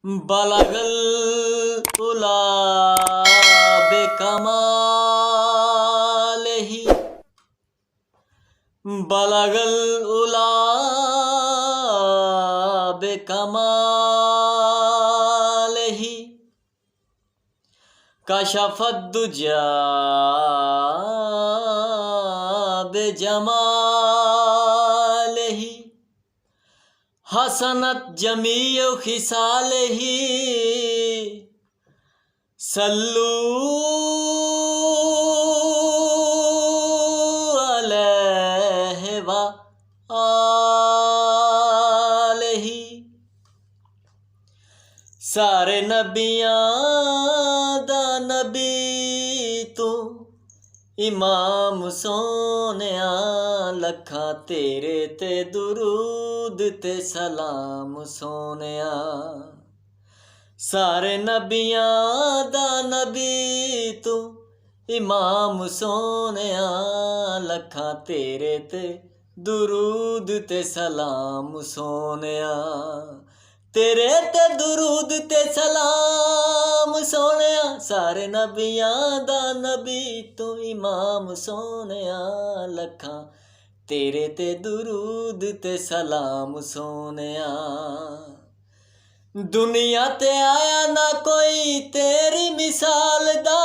बलगल उला बेकमालही बलगल उला बेकमालही कशफद्दुजा बेजमालही हसनत जमीउ खिसालही सल्लू अलैहि व आलिही। सारे नबियां दा नबी तू इमाम सोनिया लखा तेरे ते दुरूद ते सलाम सोनिया। सारे नबियां दा नबी तू इमाम सोनिया लखा तेरे ते दुरूद ते सलाम सोनिया। तेरे ते दुरूद ते सलाम सोनिया। सारे नबियां दा नबी तू इमाम सोनिया लखा तेरे ते दुरूद ते सलाम सोनिया। दुनिया ते आया ना कोई तेरी मिसाल दा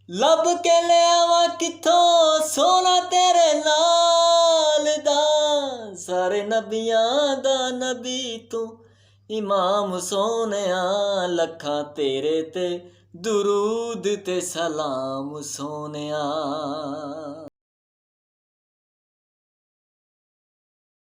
लब के ले आवा किथों सोना तेरे नाल दा। सारे नबियां दा नबी तू इमाम सोनिया लखा तेरे ते दुरूद ते सलाम सोनिया।